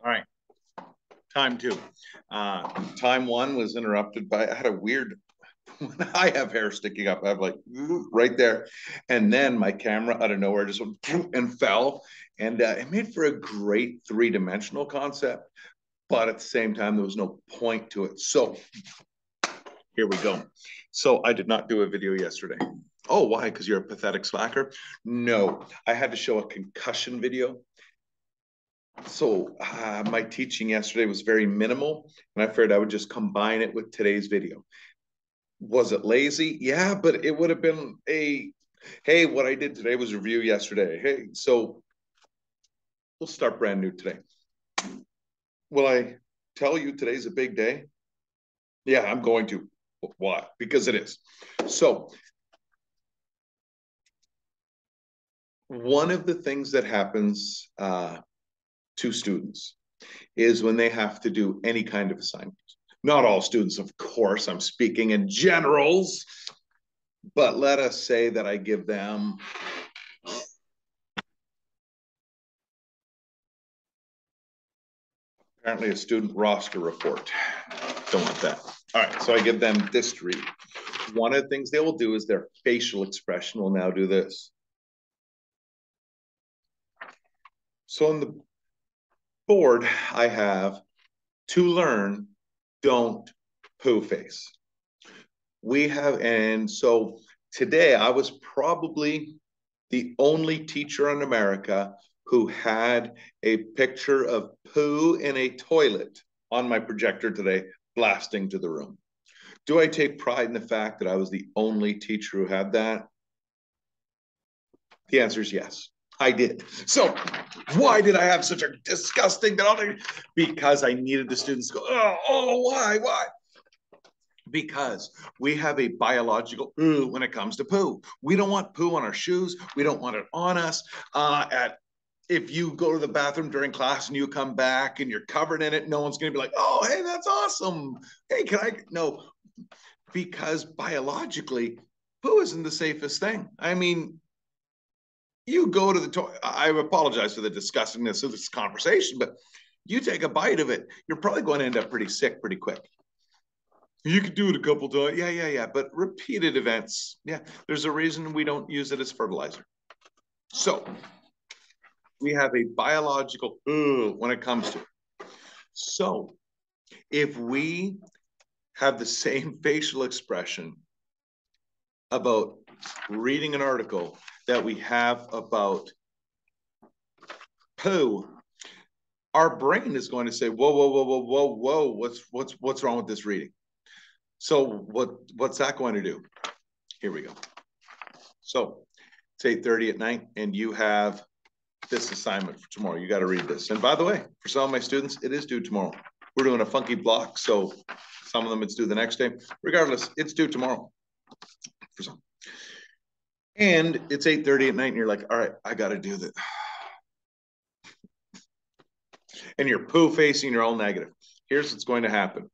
All right, time two. Time one was interrupted by, I had a weird, when I have hair sticking up, I have like right there. And then my camera out of nowhere just went and fell. And it made for a great three-dimensional concept, but at the same time, there was no point to it. So here we go. So I did not do a video yesterday. Oh, why? Because you're a pathetic slacker? No, I had to show a concussion video. So my teaching yesterday was very minimal, and I figured I would just combine it with today's video. Was it lazy? Yeah, but it would have been a, hey, what I did today was review yesterday. Hey, so we'll start brand new today. Will I tell you today's a big day? Yeah, I'm going to. Why? Because it is. So one of the things that happens to students is when they have to do any kind of assignment. Not all students, of course, I'm speaking in generals, but let us say that I give them apparently a student roster report. Don't want that. All right, so I give them this to read. One of the things they will do is their facial expression will now do this. So on the board, I have to learn, don't poo face. We have, and so today I was probably the only teacher in America who had a picture of poo in a toilet on my projector today, blasting to the room. Do I take pride in the fact that I was the only teacher who had that? The answer is yes. I did. So why did I have such a disgusting penalty? Because I needed the students to go, why? Because we have a biological when it comes to poo. We don't want poo on our shoes. We don't want it on us. If you go to the bathroom during class and you come back and you're covered in it, no one's going to be like, oh, hey, that's awesome. Hey, can I? No, because biologically, poo isn't the safest thing. I mean, you go to the toilet. I apologize for the disgustingness of this conversation, but you take a bite of it, you're probably going to end up pretty sick pretty quick. You could do it a couple times. Yeah. But repeated events, yeah, there's a reason we don't use it as fertilizer. So we have a biological when it comes to it. So if we have the same facial expression about reading an article that we have about poo, our brain is going to say, whoa, what's wrong with this reading? So what's that going to do? Here we go. So it's 8:30 at night, and you have this assignment for tomorrow. You got to read this. And by the way, for some of my students, it is due tomorrow. We're doing a funky block, so some of them it's due the next day. Regardless, it's due tomorrow for some. And it's 8:30 at night, and you're like, all right, I got to do this. And you're poo facing, you're all negative. Here's what's going to happen.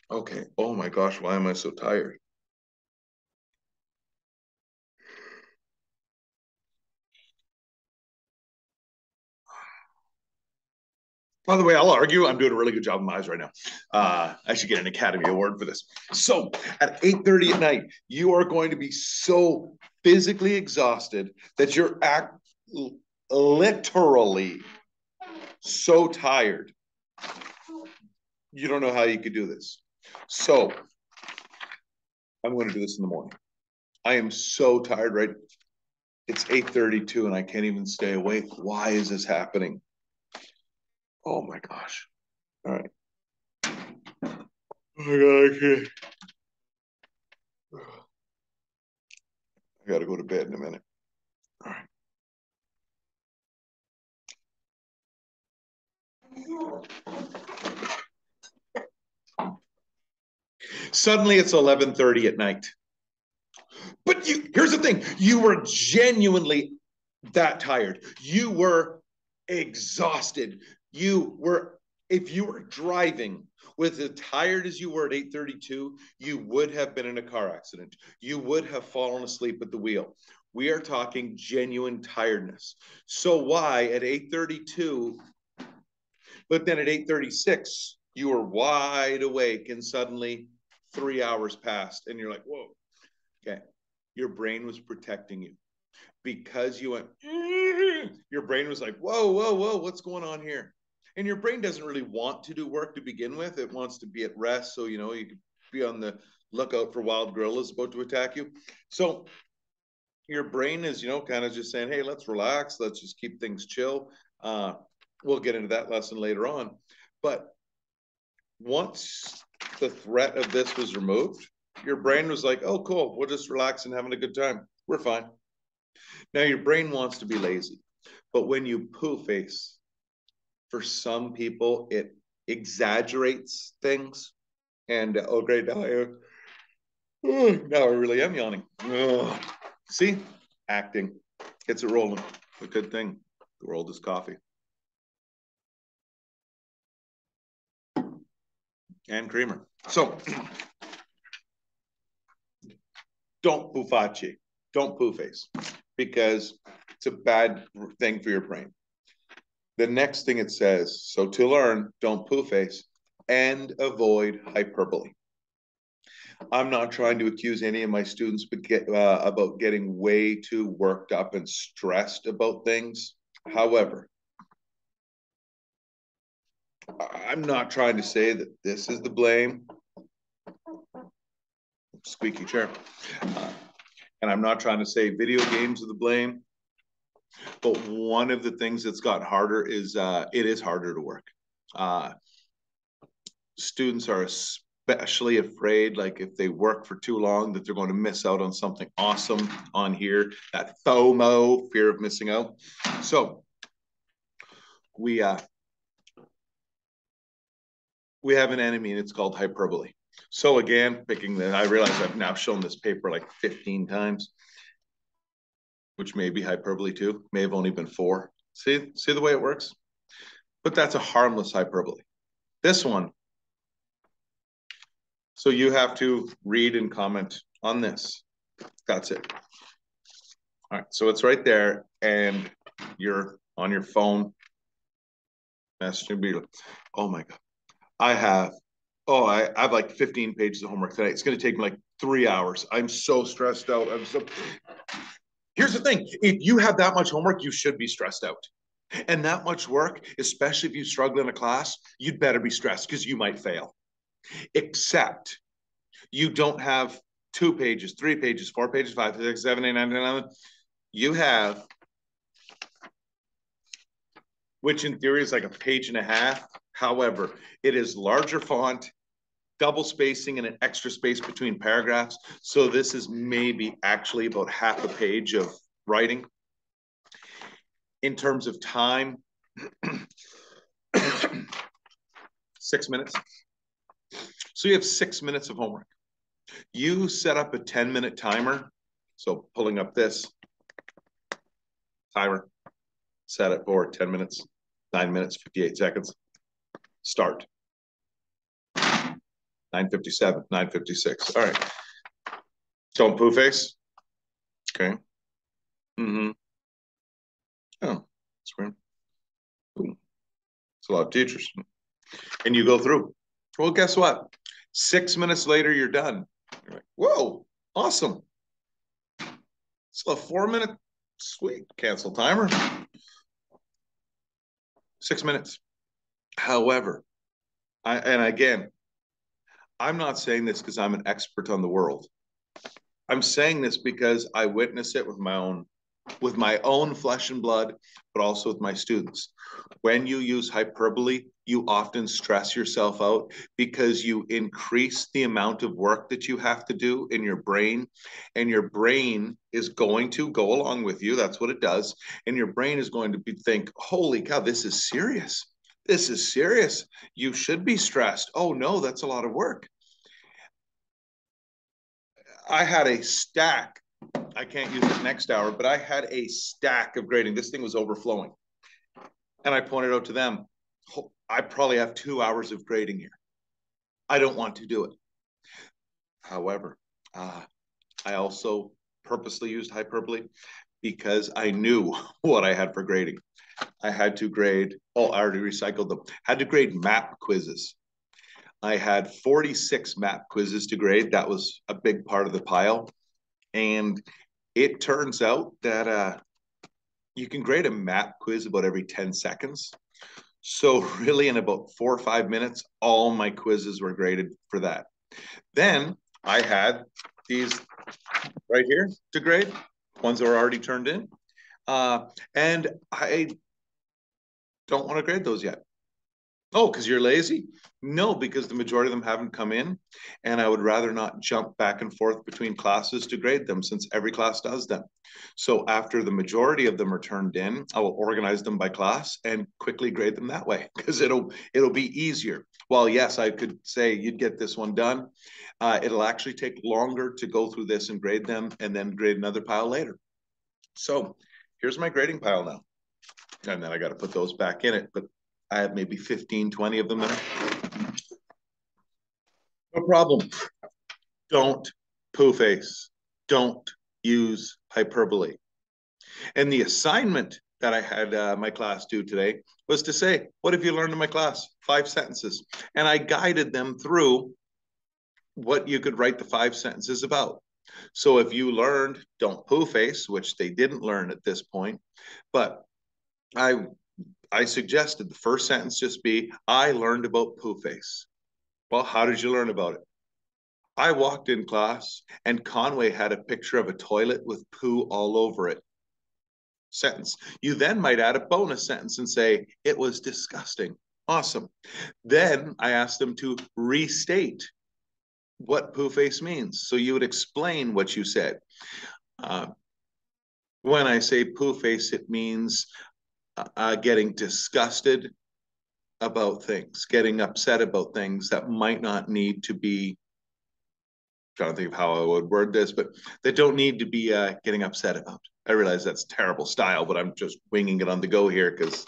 Okay. Oh my gosh, why am I so tired? By the way, I'll argue I'm doing a really good job in my eyes right now. I should get an Academy Award for this. So at 8:30 at night, you are going to be so physically exhausted that you're literally so tired. You don't know how you could do this. So I'm going to do this in the morning. I am so tired, right? It's 8:32 and I can't even stay awake. Why is this happening? Oh my gosh. All right. Oh my God, I got to go to bed in a minute. All right. Suddenly it's 11:30 at night. But here's the thing. You were genuinely that tired. You were exhausted. If you were driving with as tired as you were at 8:32, you would have been in a car accident. You would have fallen asleep at the wheel. We are talking genuine tiredness. So why at 8:32, but then at 8:36, you were wide awake and suddenly 3 hours passed and you're like, whoa, okay. Your brain was protecting you because you went, your brain was like, whoa, whoa, whoa, what's going on here? And your brain doesn't really want to do work to begin with. It wants to be at rest. So, you know, you could be on the lookout for wild gorillas about to attack you. So your brain is, you know, kind of just saying, hey, let's relax. Let's just keep things chill. We'll get into that lesson later on. But once the threat of this was removed, your brain was like, oh, cool. We're just relaxing, having a good time. We're fine. Now your brain wants to be lazy. But when you poo face, for some people, it exaggerates things. And oh, great. Now I really am yawning. Ugh. See, acting. It's a rolling. A good thing. The world is coffee. And creamer. So don't pooface. Don't poo face because it's a bad thing for your brain. The next thing it says, so to learn, don't poo face and avoid hyperbole. I'm not trying to accuse any of my students about getting way too worked up and stressed about things. However, I'm not trying to say that this is the blame. Squeaky chair. And I'm not trying to say video games are the blame. But one of the things that's gotten harder is it is harder to work. Students are especially afraid, like if they work for too long, that they're going to miss out on something awesome on here. That FOMO, fear of missing out. So we have an enemy, and it's called hyperbole. So again, I realize I've now shown this paper like 15 times, which may be hyperbole too. May have only been 4. See the way it works? But that's a harmless hyperbole. This one, so you have to read and comment on this. That's it. All right, so it's right there, and you're on your phone messaging me. Oh my God, I have like 15 pages of homework today. It's going to take me like 3 hours. I'm so stressed out. Here's the thing: if you have that much homework, you should be stressed out. And that much work, especially if you struggle in a class, you'd better be stressed because you might fail. Except you don't have 2 pages, 3 pages, 4 pages, 5, 6, 7, 8, 9, 10, 11. You have, which in theory is like a page and a half. However, it is larger font, double spacing, and an extra space between paragraphs. So this is maybe actually about half a page of writing. In terms of time, 6 minutes. So you have 6 minutes of homework. You set up a 10-minute timer. So pulling up this timer, set it for 10 minutes, 9 minutes, 58 seconds. Start. 9:57, 9:56. All right. Don't poo face. Okay. Mm-hmm. Oh, that's weird. It's a lot of teachers. And you go through. Well, guess what? 6 minutes later, you're done. You're like, whoa, awesome. Still a 4-minute, sweet, cancel timer. 6 minutes. However, and again, I'm not saying this because I'm an expert on the world. I'm saying this because I witness it with my own flesh and blood, but also with my students. When you use hyperbole, you often stress yourself out because you increase the amount of work that you have to do in your brain, and your brain is going to go along with you. That's what it does. And your brain is going to think, holy cow, this is serious. This is serious. You should be stressed. Oh no, that's a lot of work. I had a stack. I can't use it next hour, but I had a stack of grading. This thing was overflowing. And I pointed out to them, I probably have 2 hours of grading here. I don't want to do it. However, I also purposely used hyperbole because I knew what I had for grading. I had to grade, oh, I already recycled them. Had to grade map quizzes. I had 46 map quizzes to grade. That was a big part of the pile. And it turns out that you can grade a map quiz about every 10 seconds. So really in about 4 or 5 minutes, all my quizzes were graded for that. Then I had these right here to grade, ones that were already turned in. And I don't want to grade those yet. Oh, because you're lazy? No, because the majority of them haven't come in, and I would rather not jump back and forth between classes to grade them since every class does them. So after the majority of them are turned in, I will organize them by class and quickly grade them that way because it'll be easier. Well, yes, I could say you'd get this one done. It'll actually take longer to go through this and grade them and then grade another pile later. So here's my grading pile now. And then I got to put those back in it, but I have maybe 15, 20 of them there. No problem. Don't pooface. Don't use hyperbole. And the assignment that I had my class do today was to say, what have you learned in my class? 5 sentences. And I guided them through what you could write the 5 sentences about. So if you learned don't pooface, which they didn't learn at this point, but I suggested the first sentence just be, I learned about Pooface. Well, how did you learn about it? I walked in class and Conway had a picture of a toilet with poo all over it. Sentence. You then might add a bonus sentence and say, it was disgusting. Awesome. Then I asked them to restate what Pooface means. So you would explain what you said. When I say Pooface, it means getting disgusted about things, getting upset about things that might not need to be, trying to think of how I would word this, but that don't need to be getting upset about. I realize that's terrible style, but I'm just winging it on the go here because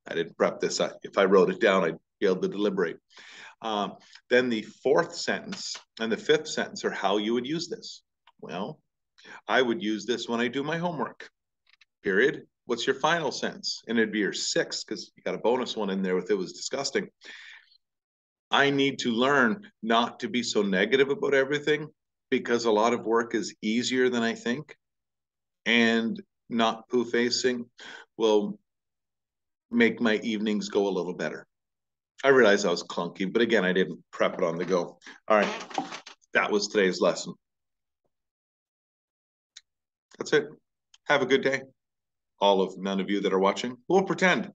I didn't prep this. If I wrote it down, I'd be able to deliberate. Then the 4th sentence and the 5th sentence are how you would use this. Well, I would use this when I do my homework, period. What's your final sentence? And it'd be your 6th because you got a bonus one in there with it was disgusting. I need to learn not to be so negative about everything because a lot of work is easier than I think. And not poo-facing will make my evenings go a little better. I realize I was clunky, but again, I didn't prep it on the go. All right, that was today's lesson. That's it. Have a good day. None of you that are watching, we'll pretend.